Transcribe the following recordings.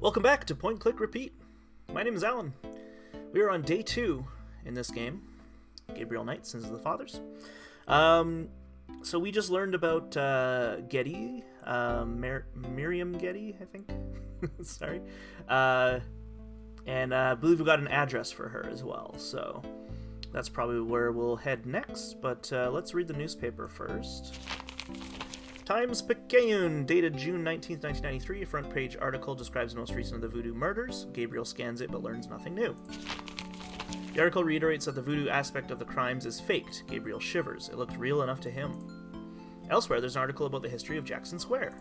Welcome back to Point Click Repeat. My name is Alan. We are on day 2 in this game. Gabriel Knight, Sins of the Fathers. So we just learned about Getty, Miriam Getty, I think. Sorry. And I believe we got an address for her as well. So that's probably where we'll head next. But let's read the newspaper first. Times-Picayune, dated June 19th, 1993. A front-page article describes the most recent of the Voodoo murders. Gabriel scans it but learns nothing new. The article reiterates that the voodoo aspect of the crimes is faked. Gabriel shivers. It looked real enough to him. Elsewhere, there's an article about the history of Jackson Square.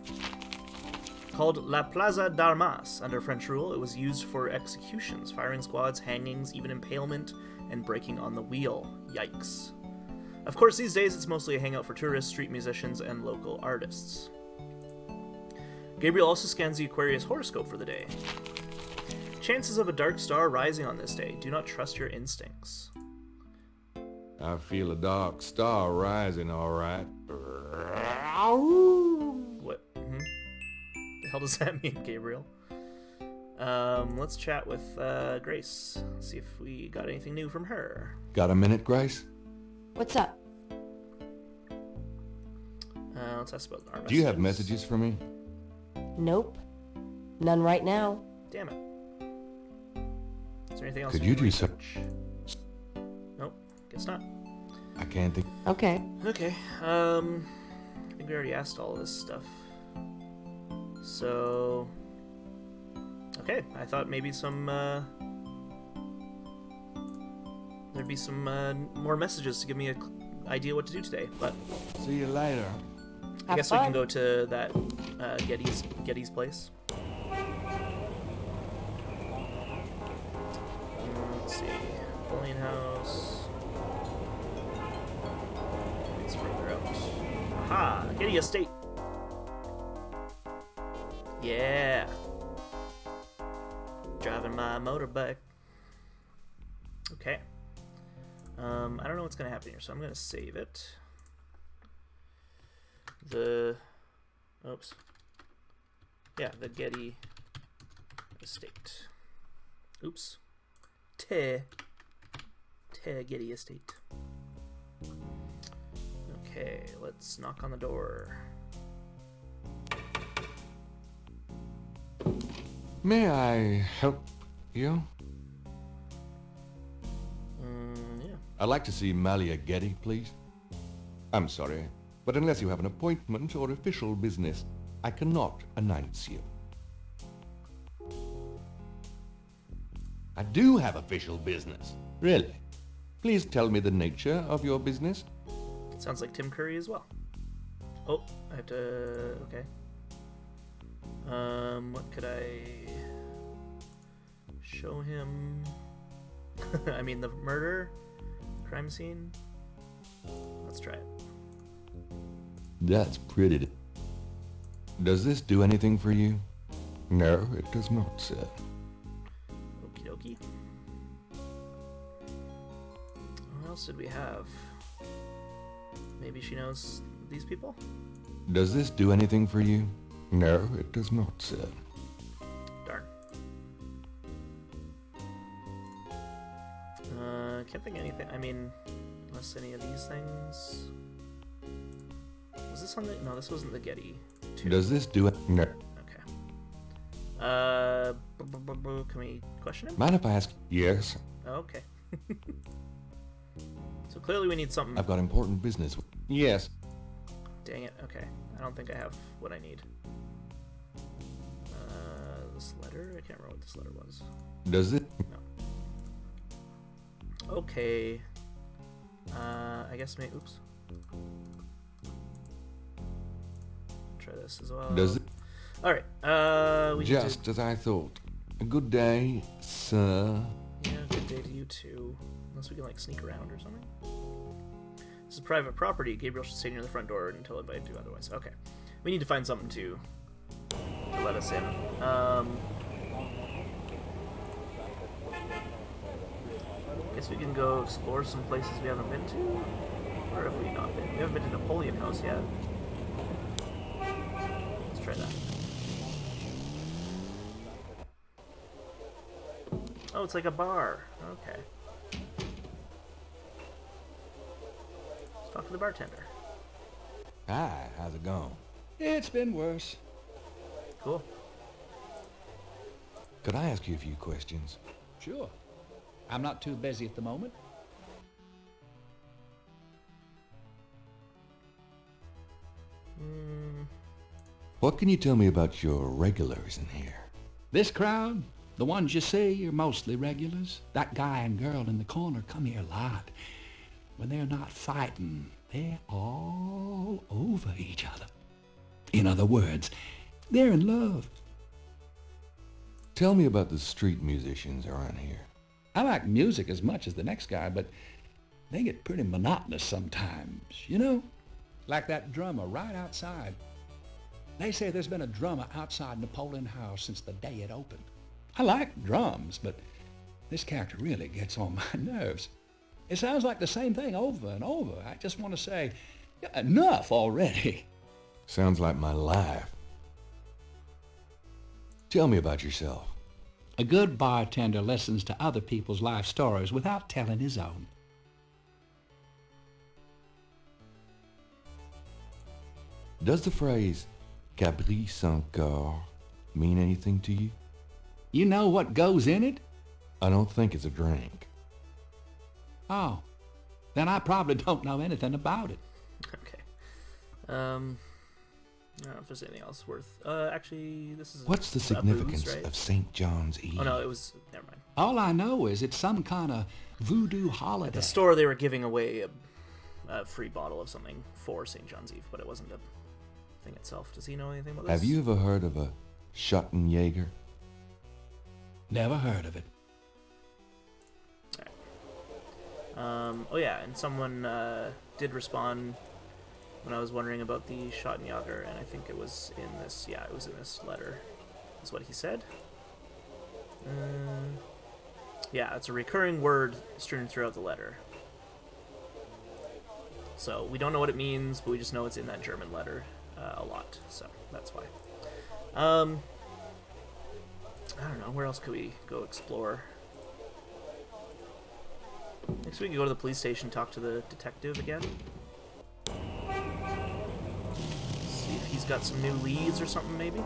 Called La Plaza d'Armas. Under French rule, it was used for executions, firing squads, hangings, even impalement, and breaking on the wheel. Yikes. Of course, these days it's mostly a hangout for tourists, street musicians, and local artists. Gabriel also scans the Aquarius horoscope for the day. Chances of a dark star rising on this day. Do not trust your instincts. I feel a dark star rising, all right. What? The hell does that mean, Gabriel? Let's chat with Grace. See if we got anything new from her. Got a minute, Grace? What's up? Let's ask about our messages. Do you have messages for me? Nope. None right now. Damn it. Is there anything else? Could we you can do so? research? Nope. Guess not. I can't think. Okay. Okay. I think we already asked all of this stuff. So. Okay. I thought maybe some. There'd be some more messages to give me an idea what to do today, but See you later. I guess we can go to that Getty's place. Let's see, Bullion House. It's further out. Aha, Getty Estate. Yeah. Driving my motorbike. Okay. I don't know what's going to happen here, so I'm going to save it. Oops. Yeah, the Getty Estate. Oops. Getty Estate. Okay, let's knock on the door. May I help you? Yeah. I'd like to see Malia Getty, please. I'm sorry, but unless you have an appointment or official business, I cannot announce you. I do have official business. Really? Please tell me the nature of your business. Sounds like Tim Curry as well. Oh, I have to... Okay. What could I show him? I mean, the murder? Crime scene? Let's try it. That's pretty. Does this do anything for you? No, it does not, sir. Okie dokie. What else did we have? Maybe she knows these people? Does this do anything for you? No, it does not, sir. Darn. Can't think of anything. I mean, unless any of these things. Was this on the? No, this wasn't the Getty. Does this do it? No. Okay. Can we question him? Mind if I ask? Yes. Okay. So clearly we need something. I've got important business. Yes. Dang it. Okay. I don't think I have what I need. This letter? I can't remember what this letter was. Does it? No. Okay. I guess maybe. Oops. Try this as well. Does it? All right. We Just as I thought. A good day, sir. Yeah, good day to you too. Unless we can like sneak around or something. This is private property. Gabriel should stay near the front door until invited to. Otherwise, okay. We need to find something to let us in. Guess we can go explore some places we haven't been to. Where have we not been? We haven't been to Napoleon House yet. Let's try that. Oh, it's like a bar. Okay. Let's talk to the bartender. Hi, how's it going? It's been worse. Cool. Could I ask you a few questions? Sure. I'm not too busy at the moment. What can you tell me about your regulars in here? This crowd, the ones you see, are mostly regulars. That guy and girl in the corner come here a lot. When they're not fighting, they're all over each other. In other words, they're in love. Tell me about the street musicians around here. I like music as much as the next guy, but they get pretty monotonous sometimes, you know? Like that drummer right outside. They say there's been a drummer outside Napoleon House since the day it opened. I like drums, but this character really gets on my nerves. It sounds like the same thing over and over. I just want to say, yeah, enough already. Sounds like my life. Tell me about yourself. A good bartender listens to other people's life stories without telling his own. Does the phrase Gabriel sans corps mean anything to you? You know what goes in it? I don't think it's a drink. Oh, then I probably don't know anything about it. Okay. I don't know if there's anything else worth. Actually, this is. What's the a significance booze, right? of St. John's Eve? Oh no, it was. Never mind. All I know is it's some kind of voodoo holiday. At the store, they were giving away a free bottle of something for St. John's Eve, but it wasn't a thing itself. Does he know anything about this? Have you ever heard of a Schottenjäger? Never heard of it. Oh yeah, and someone did respond when I was wondering about the Schottenjäger, and I think it was in this. Yeah, it was in this letter. Is what he said. Yeah, it's a recurring word strewn throughout the letter. So we don't know what it means, but we just know it's in that German letter a lot. So that's why. I don't know. Where else could we go explore? Next we can go to the police station, talk to the detective again. See if he's got some new leads or something, maybe.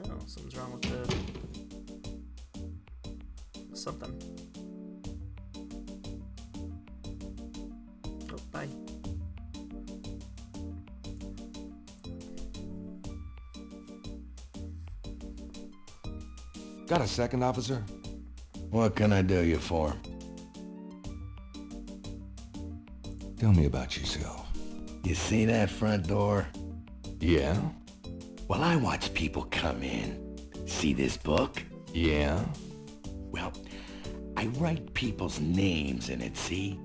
Oh, something's wrong with the something. Oh, bye. Got a second, officer? What can I do you for? Tell me about yourself. You see that front door? Yeah? Well, I watch people come in. See this book? Yeah? Well, I write people's names in it, see?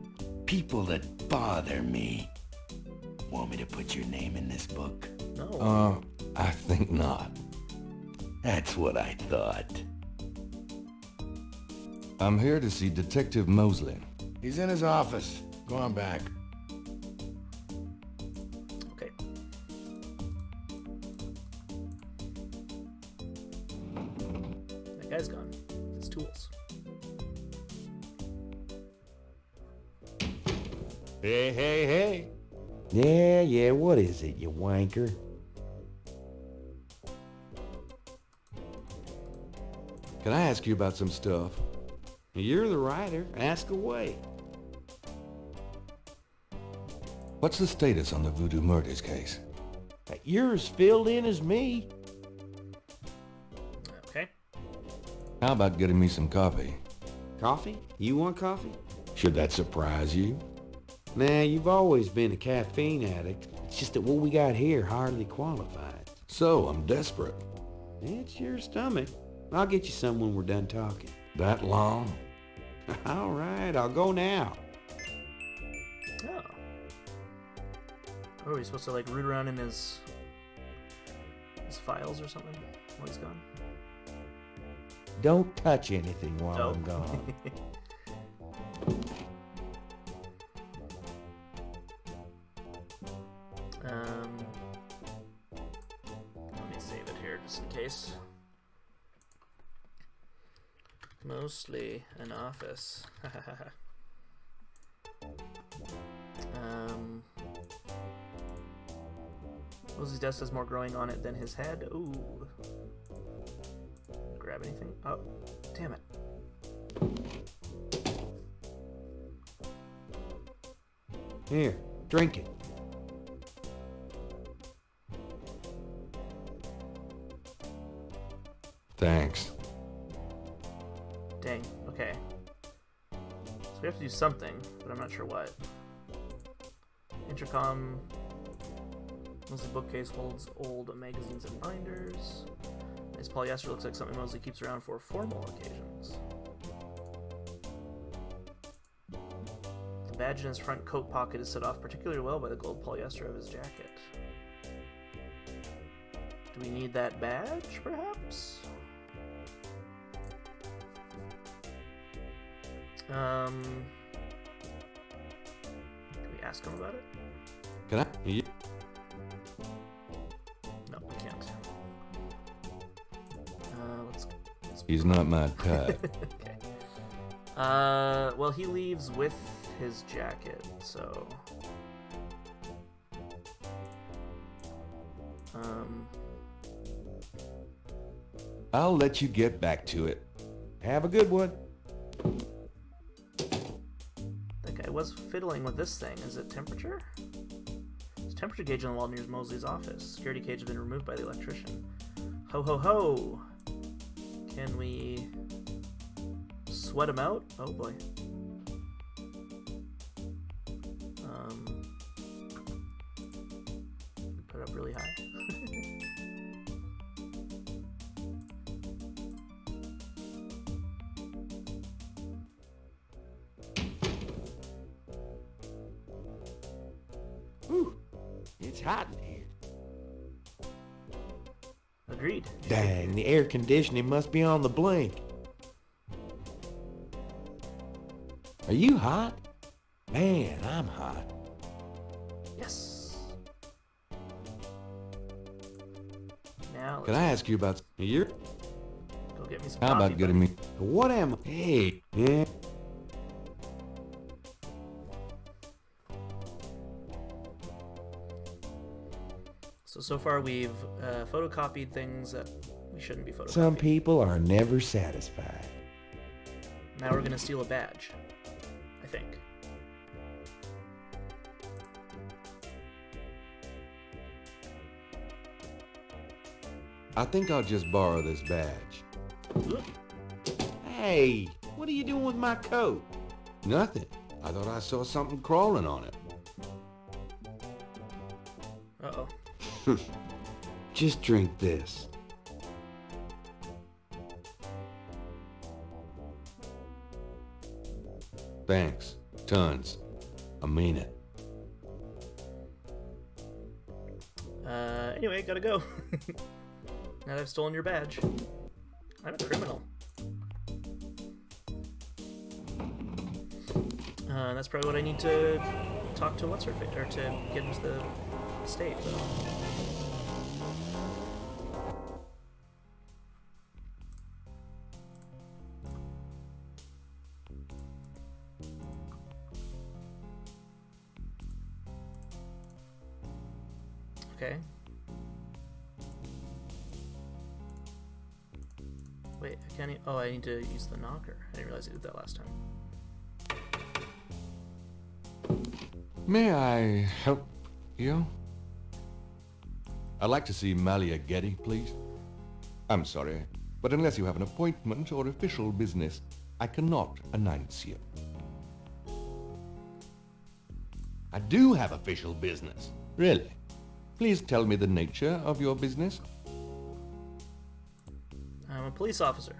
People that bother me. Want me to put your name in this book? No. I think not. That's what I thought. I'm here to see Detective Mosley. He's in his office. Go on back. Okay. That guy's gone. His tools. Hey. Yeah, what is it, you wanker? Can I ask you about some stuff? You're the writer. Ask away. What's the status on the Voodoo murders case? You're as filled in as me. Okay. How about getting me some coffee? Coffee? You want coffee? Should that surprise you? Nah, you've always been a caffeine addict. It's just that what we got here hardly qualifies. So, I'm desperate. It's your stomach. I'll get you some when we're done talking. That long? All right, I'll go now. Oh. What are we supposed to like root around in his files or something while he's gone? Don't touch anything while Oh. I'm gone. Let me save it here just in case. Mostly an office. Mosey's desk has more growing on it than his head. Ooh. Grab anything? Oh, damn it. Here, drink it. Thanks. Dang, okay. So we have to do something, but I'm not sure what. Intercom. Mosley bookcase holds old magazines and binders. Nice polyester, looks like something Mosley keeps around for formal occasions. The badge in his front coat pocket is set off particularly well by the gold polyester of his jacket. Do we need that badge, perhaps? Can we ask him about it? Can I? No, we can't. Let's He's not my type. okay. Well, he leaves with his jacket, so. I'll let you get back to it. Have a good one. That guy was fiddling with this thing. Is it temperature? There's a temperature gauge on the wall near Mosley's office. Security cage has been removed by the electrician. Ho ho ho! Can we sweat him out? Oh boy. Put it up really high. Whew, it's hot in here. Agreed. Dang, the air conditioning must be on the blink. Are you hot? Man, I'm hot. Yes. Now Can let's I ask you about your? go get me some How coffee, about getting buddy. me? What am I? Hey, yeah. So far we've photocopied things that we shouldn't be photocopying. Some people are never satisfied. Now we're gonna steal a badge, I think. I think I'll just borrow this badge. Oop. Hey, what are you doing with my coat? Nothing. I thought I saw something crawling on it. Uh-oh. Just drink this. Thanks. Tons. I mean it. Anyway, gotta go. Now that I've stolen your badge. I'm a criminal. That's probably what I need to talk to what's-her-face, or to get into the state, though. Okay. Wait, I can't. Oh, I need to use the knocker. I didn't realize I did that last time. May I help you? I'd like to see Malia Getty, please. I'm sorry, but unless you have an appointment or official business, I cannot announce you. I do have official business. Really? Please tell me the nature of your business. I'm a police officer.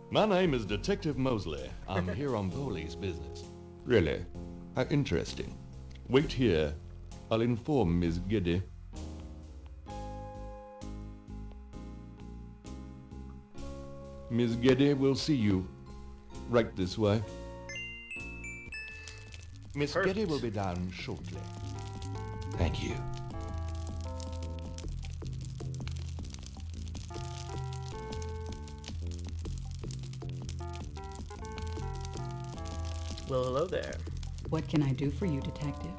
My name is Detective Mosley. I'm here on police business. Really? How interesting. Wait here. I'll inform Miss Getty. Miss Getty will see you. Right this way. Miss Perfect. Getty will be down shortly. Thank you. Well, hello there. What can I do for you, Detective?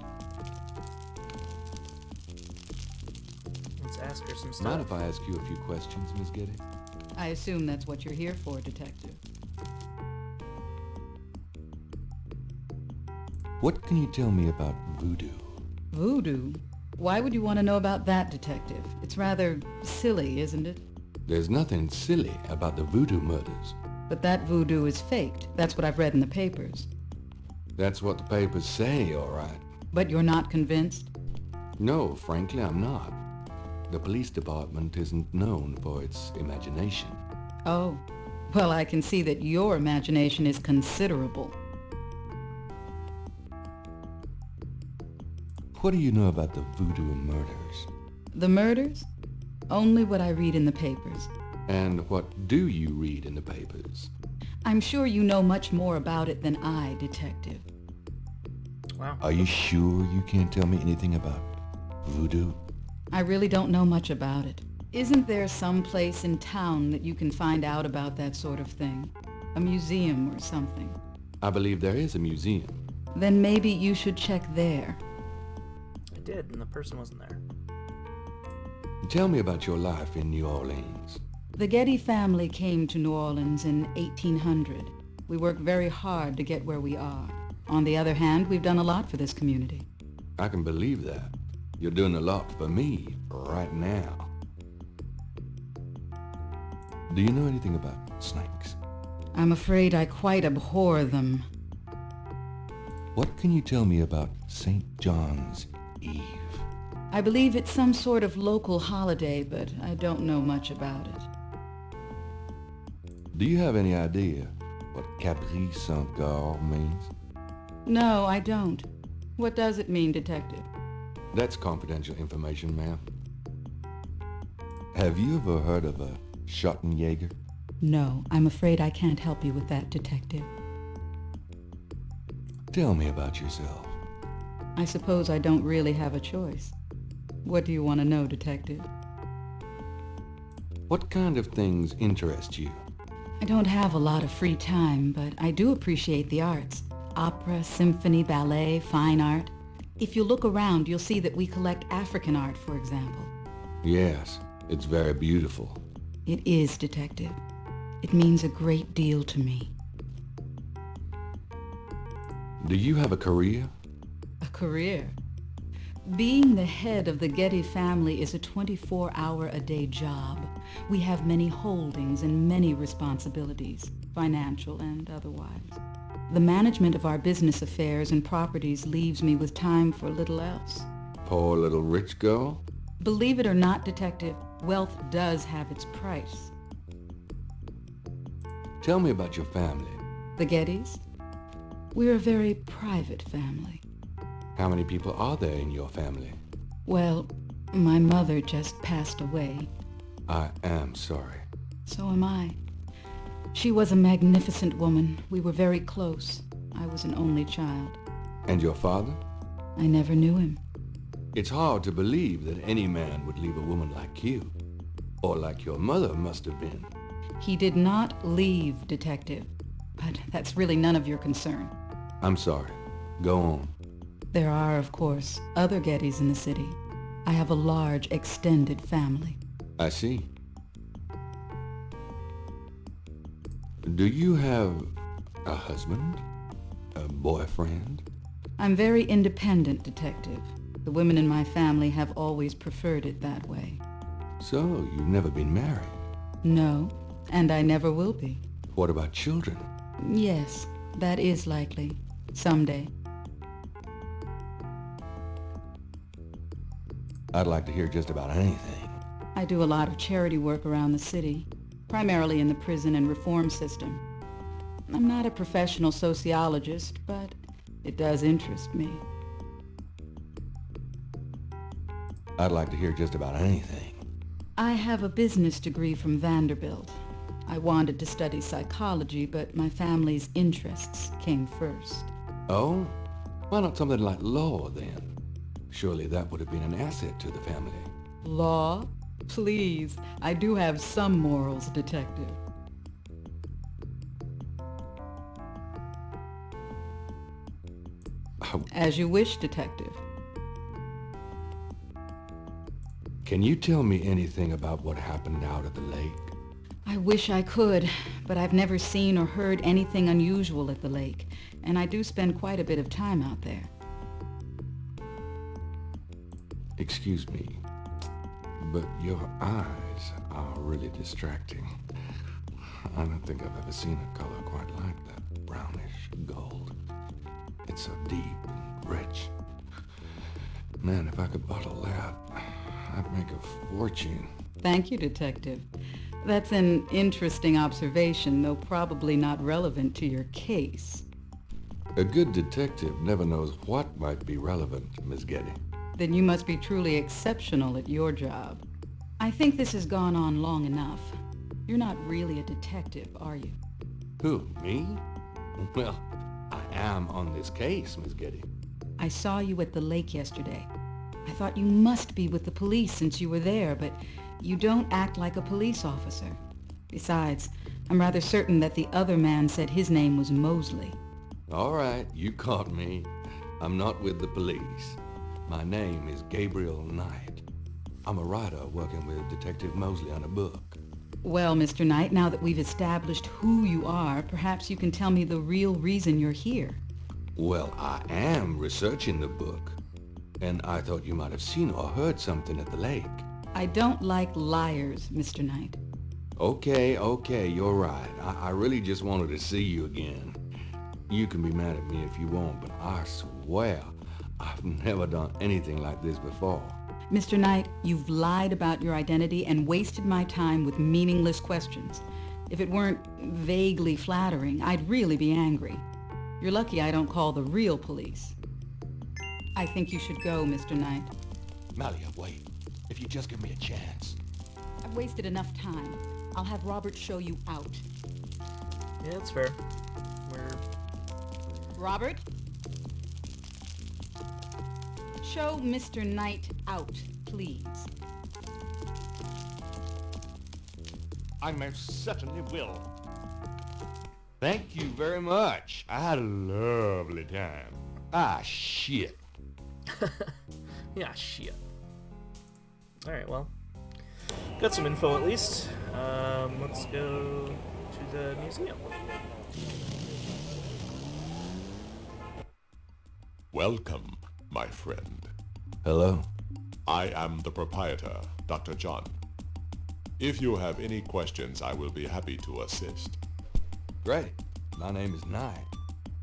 Let's ask her some stuff. Mind if I ask you a few questions, Miss Getty? I assume that's what you're here for, Detective. What can you tell me about voodoo? Voodoo? Why would you want to know about that, Detective? It's rather silly, isn't it? There's nothing silly about the voodoo murders. But that voodoo is faked. That's what I've read in the papers. That's what the papers say, all right. But you're not convinced? No, frankly, I'm not. The police department isn't known for its imagination. Oh. Well, I can see that your imagination is considerable. What do you know about the voodoo murders? The murders? Only what I read in the papers. And what do you read in the papers? I'm sure you know much more about it than I, Detective. Wow. Are you sure you can't tell me anything about voodoo? I really don't know much about it. Isn't there some place in town that you can find out about that sort of thing? A museum or something? I believe there is a museum. Then maybe you should check there. I did, and the person wasn't there. Tell me about your life in New Orleans. The Getty family came to New Orleans in 1800. We worked very hard to get where we are. On the other hand, we've done a lot for this community. I can believe that. You're doing a lot for me right now. Do you know anything about snakes? I'm afraid I quite abhor them. What can you tell me about St. John's Eve? I believe it's some sort of local holiday, but I don't know much about it. Do you have any idea what Capri Saint-Gare means? No, I don't. What does it mean, Detective? That's confidential information, ma'am. Have you ever heard of a Schottenjäger? No, I'm afraid I can't help you with that, Detective. Tell me about yourself. I suppose I don't really have a choice. What do you want to know, Detective? What kind of things interest you? I don't have a lot of free time, but I do appreciate the arts. Opera, symphony, ballet, fine art. If you look around, you'll see that we collect African art, for example. Yes, it's very beautiful. It is, Detective. It means a great deal to me. Do you have a career? A career? Being the head of the Getty family is a 24-hour-a-day job. We have many holdings and many responsibilities, financial and otherwise. The management of our business affairs and properties leaves me with time for little else. Poor little rich girl? Believe it or not, Detective, wealth does have its price. Tell me about your family. The Gettys? We're a very private family. How many people are there in your family? Well, my mother just passed away. I am sorry. So am I. She was a magnificent woman. We were very close. I was an only child. And your father? I never knew him. It's hard to believe that any man would leave a woman like you. Or like your mother must have been. He did not leave, Detective. But that's really none of your concern. I'm sorry. Go on. There are, of course, other Gettys in the city. I have a large, extended family. I see. Do you have a husband? A boyfriend? I'm very independent, Detective. The women in my family have always preferred it that way. So, you've never been married? No, and I never will be. What about children? Yes, that is likely. Someday. I'd like to hear just about anything. I do a lot of charity work around the city, primarily in the prison and reform system. I'm not a professional sociologist, but it does interest me. I'd like to hear just about anything. I have a business degree from Vanderbilt. I wanted to study psychology, but my family's interests came first. Oh? Why not something like law, then? Surely that would have been an asset to the family. Law? Please, I do have some morals, Detective. As you wish, Detective. Can you tell me anything about what happened out at the lake? I wish I could, but I've never seen or heard anything unusual at the lake, and I do spend quite a bit of time out there. Excuse me, but your eyes are really distracting. I don't think I've ever seen a color quite like that. Brownish gold. It's so deep and rich. Man, if I could bottle that, I'd make a fortune. Thank you, Detective. That's an interesting observation, though probably not relevant to your case. A good detective never knows what might be relevant, Miss Getty. Then you must be truly exceptional at your job. I think this has gone on long enough. You're not really a detective, are you? Who, me? Well, I am on this case, Miss Getty. I saw you at the lake yesterday. I thought you must be with the police since you were there, but you don't act like a police officer. Besides, I'm rather certain that the other man said his name was Mosley. All right, you caught me. I'm not with the police. My name is Gabriel Knight. I'm a writer working with Detective Mosley on a book. Well, Mr. Knight, now that we've established who you are, perhaps you can tell me the real reason you're here. Well, I am researching the book, and I thought you might have seen or heard something at the lake. I don't like liars, Mr. Knight. Okay, you're right. I really just wanted to see you again. You can be mad at me if you want, but I swear I've never done anything like this before. Mr. Knight, you've lied about your identity and wasted my time with meaningless questions. If it weren't vaguely flattering, I'd really be angry. You're lucky I don't call the real police. I think you should go, Mr. Knight. Malia, wait. If you just give me a chance. I've wasted enough time. I'll have Robert show you out. Yeah, that's fair. Robert? Show Mr. Knight out, please. I most certainly will. Thank you very much. I had a lovely time. Ah, shit. Yeah, shit. Alright, well. Got some info at least. Let's go to the museum. Welcome, my friend. Hello. I am the proprietor, Dr. John. If you have any questions, I will be happy to assist. Great. My name is Knight,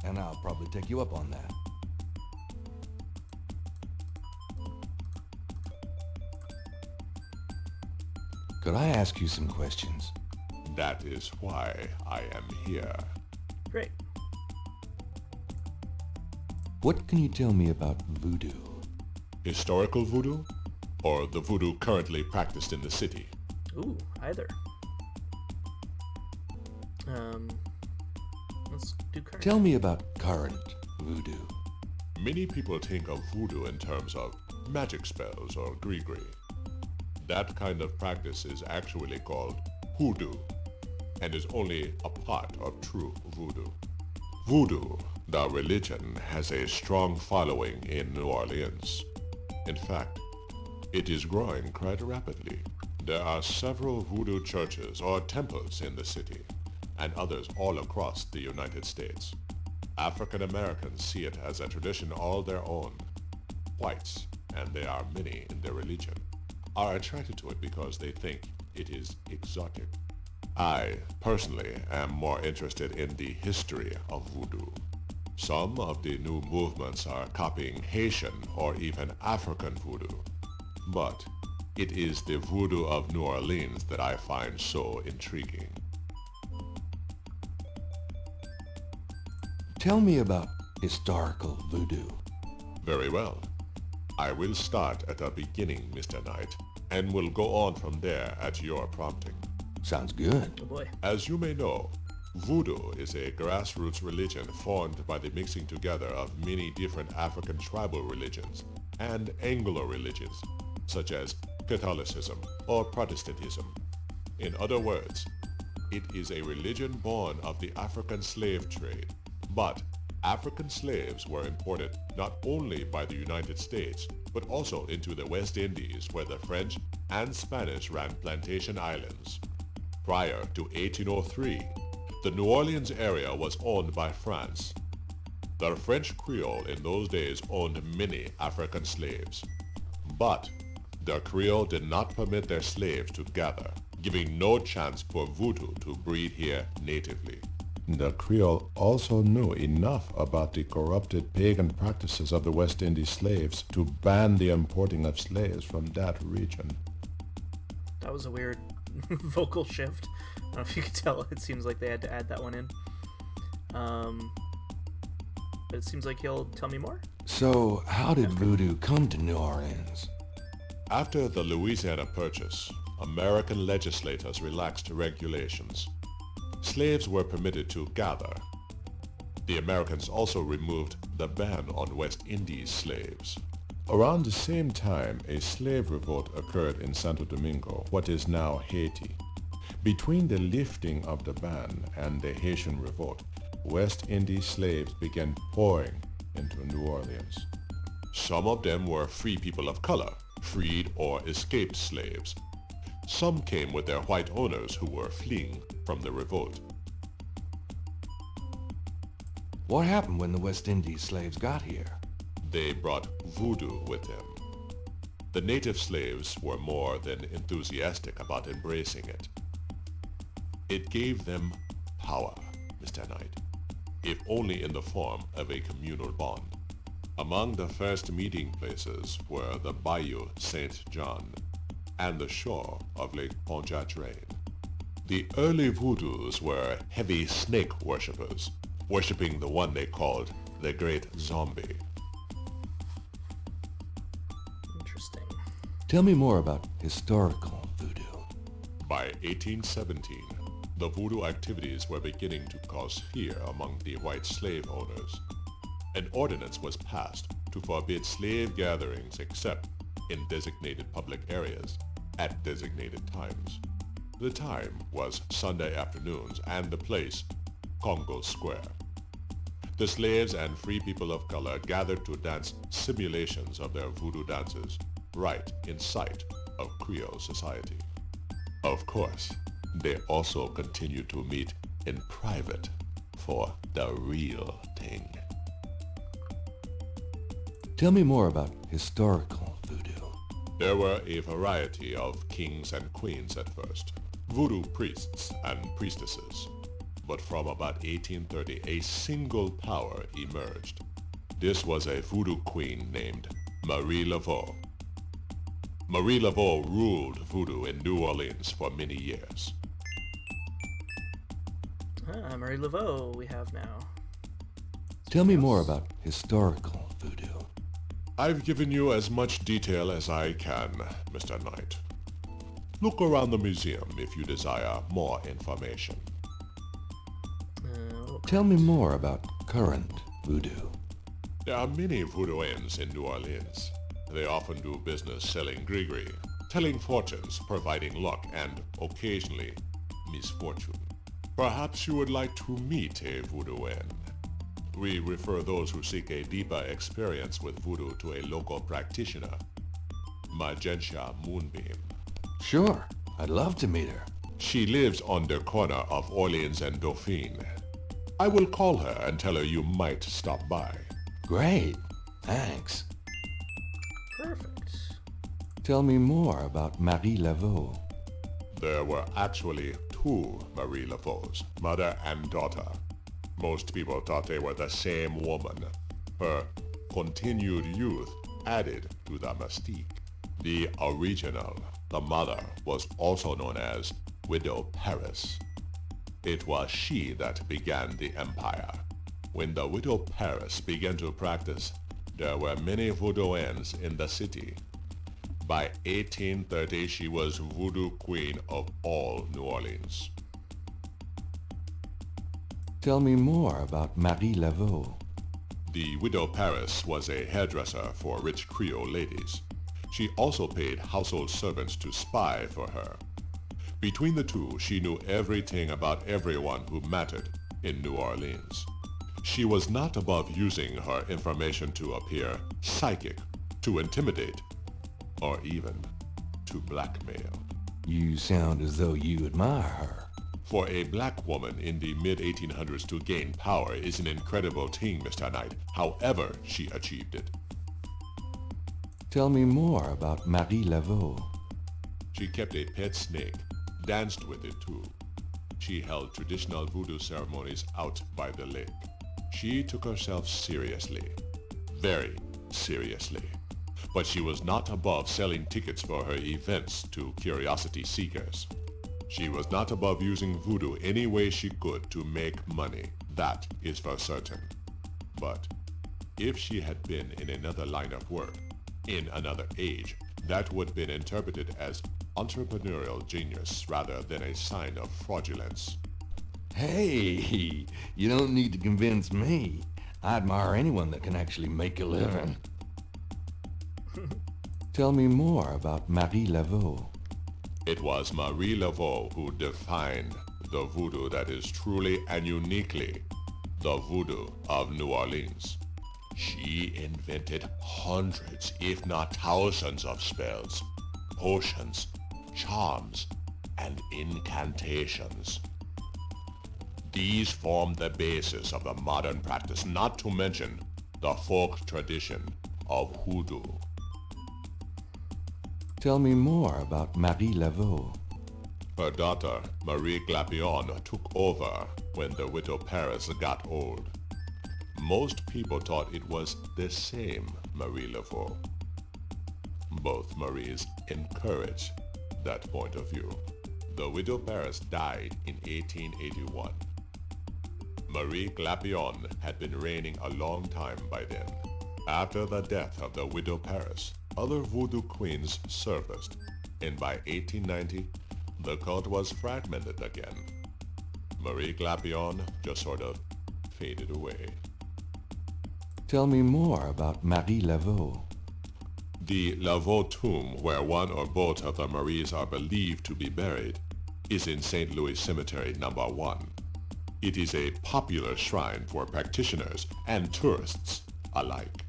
and I'll probably take you up on that. Could I ask you some questions? That is why I am here. Great. What can you tell me about voodoo? Historical voodoo? Or the voodoo currently practiced in the city? Ooh, either. Let's do current. Tell me about current voodoo. Many people think of voodoo in terms of magic spells or gree-gree. That kind of practice is actually called hoodoo, and is only a part of true voodoo. Voodoo, the religion, has a strong following in New Orleans. In fact, it is growing quite rapidly. There are several voodoo churches or temples in the city, and others all across the United States. African Americans see it as a tradition all their own. Whites, and there are many in their religion, are attracted to it because they think it is exotic. I, personally, am more interested in the history of voodoo. Some of the new movements are copying Haitian or even African voodoo. But it is the voodoo of New Orleans that I find so intriguing. Tell me about historical voodoo. Very well. I will start at the beginning, Mr. Knight, and will go on from there at your prompting. Sounds good. Oh boy. As you may know, voodoo is a grassroots religion formed by the mixing together of many different African tribal religions and Anglo religions, such as Catholicism or Protestantism. In other words, it is a religion born of the African slave trade, but African slaves were imported not only by the United States, but also into the West Indies, where the French and Spanish ran plantation islands. Prior to 1803, the New Orleans area was owned by France. The French Creole in those days owned many African slaves. But the Creole did not permit their slaves to gather, giving no chance for Voodoo to breed here natively. The Creole also knew enough about the corrupted pagan practices of the West Indies slaves to ban the importing of slaves from that region. That was a weird vocal shift. I don't know if you could tell. It seems like they had to add that one in. But it seems like he'll tell me more. So, how did Voodoo come to New Orleans? After the Louisiana Purchase, American legislators relaxed regulations. Slaves were permitted to gather. The Americans also removed the ban on West Indies slaves. Around the same time, a slave revolt occurred in Santo Domingo, what is now Haiti. Between the lifting of the ban and the Haitian revolt, West Indies slaves began pouring into New Orleans. Some of them were free people of color, freed or escaped slaves. Some came with their white owners who were fleeing from the revolt. What happened when the West Indies slaves got here? They brought voodoo with them. The native slaves were more than enthusiastic about embracing it. It gave them power, Mr. Knight, if only in the form of a communal bond. Among the first meeting places were the Bayou Saint John and the shore of Lake Pontchartrain. The early voodoos were heavy snake worshippers, worshipping the one they called the Great Zombie. Interesting. Tell me more about historical voodoo. By 1817, the voodoo activities were beginning to cause fear among the white slave owners. An ordinance was passed to forbid slave gatherings except in designated public areas at designated times. The time was Sunday afternoons and the place, Congo Square. The slaves and free people of color gathered to dance simulations of their voodoo dances right in sight of Creole society. Of course, they also continued to meet in private for the real thing. Tell me more about historical voodoo. There were a variety of kings and queens at first, voodoo priests and priestesses. But from about 1830, a single power emerged. This was a voodoo queen named Marie Laveau. Marie Laveau ruled voodoo in New Orleans for many years. Marie Laveau we have now. Tell me more about historical voodoo. I've given you as much detail as I can, Mr. Knight. Look around the museum if you desire more information. Tell me more about current voodoo. There are many voodooians in New Orleans. They often do business selling gree-gree, telling fortunes, providing luck, and occasionally misfortune. Perhaps you would like to meet a voodooian. We refer those who seek a deeper experience with voodoo to a local practitioner, Magentia Moonbeam. Sure, I'd love to meet her. She lives on the corner of Orleans and Dauphine. I will call her and tell her you might stop by. Great, thanks. Perfect. Tell me more about Marie Laveau. There were actually two Marie Laveaus, mother and daughter. Most people thought they were the same woman. Her continued youth added to the mystique. The original, the mother, was also known as Widow Paris. It was she that began the empire. When the Widow Paris began to practice, there were many voodooians in the city. By 1830, she was voodoo queen of all New Orleans. Tell me more about Marie Laveau. The Widow Paris was a hairdresser for rich Creole ladies. She also paid household servants to spy for her. Between the two, she knew everything about everyone who mattered in New Orleans. She was not above using her information to appear psychic, to intimidate, or even to blackmail. You sound as though you admire her. For a black woman in the mid-1800s to gain power is an incredible thing, Mr. Knight, however she achieved it. Tell me more about Marie Laveau. She kept a pet snake, danced with it too. She held traditional voodoo ceremonies out by the lake. She took herself seriously, very seriously. But she was not above selling tickets for her events to curiosity seekers. She was not above using voodoo any way she could to make money, that is for certain. But if she had been in another line of work, in another age, that would have been interpreted as entrepreneurial genius rather than a sign of fraudulence. Hey, you don't need to convince me. I admire anyone that can actually make a living. Tell me more about Marie Laveau. It was Marie Laveau who defined the voodoo that is truly and uniquely the voodoo of New Orleans. She invented hundreds, if not thousands of spells, potions, charms, and incantations. These form the basis of the modern practice, not to mention the folk tradition of hoodoo. Tell me more about Marie Laveau. Her daughter, Marie Glapion, took over when the widow Paris got old. Most people thought it was the same Marie Laveau. Both Maries encouraged that point of view. The widow Paris died in 1881. Marie Glapion had been reigning a long time by then. After the death of the widow Paris, other voodoo queens surfaced, and by 1890, the cult was fragmented again. Marie Glapion just sort of faded away. Tell me more about Marie Laveau. The Laveau tomb, where one or both of the Maries are believed to be buried, is in St. Louis Cemetery No. 1. It is a popular shrine for practitioners and tourists alike.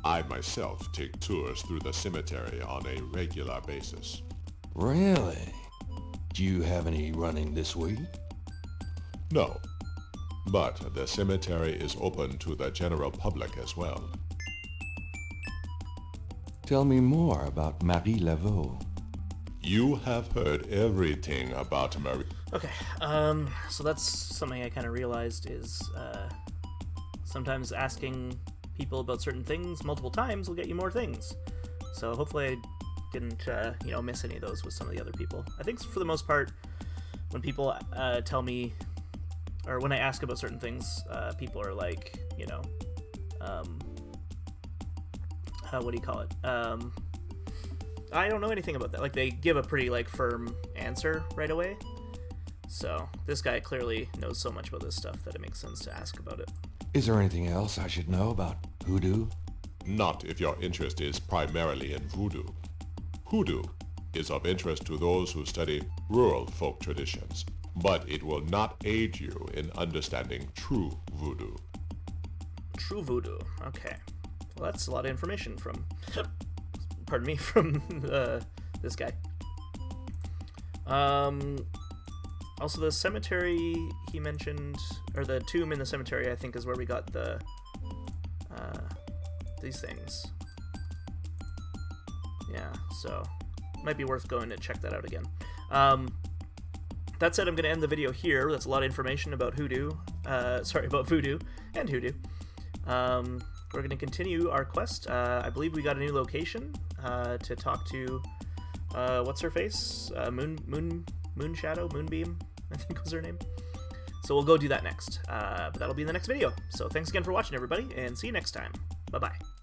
I myself take tours through the cemetery on a regular basis. Really? Do you have any running this week? No, but the cemetery is open to the general public as well. Tell me more about Marie Laveau. You have heard everything about Marie. Okay, so that's something I kind of realized is sometimes asking people about certain things multiple times will get you more things. So hopefully I didn't, miss any of those with some of the other people. I think for the most part, when people tell me, or when I ask about certain things, people are like, what do you call it? I don't know anything about that. Like, they give a pretty, firm answer right away. So this guy clearly knows so much about this stuff that it makes sense to ask about it. Is there anything else I should know about hoodoo? Not if your interest is primarily in voodoo. Hoodoo is of interest to those who study rural folk traditions, but it will not aid you in understanding true voodoo. True voodoo. Okay. Well, that's a lot of information from this guy. Also, the cemetery he mentioned, or the tomb in the cemetery, I think is where we got the these things. Yeah, so might be worth going to check that out again. That said, I'm going to end the video here. That's a lot of information about hoodoo. About voodoo and hoodoo. We're going to continue our quest. I believe we got a new location to talk to, what's her face? Moonbeam, I think was her name. So we'll go do that next. But that'll be in the next video. So thanks again for watching, everybody, and see you next time. Bye-bye.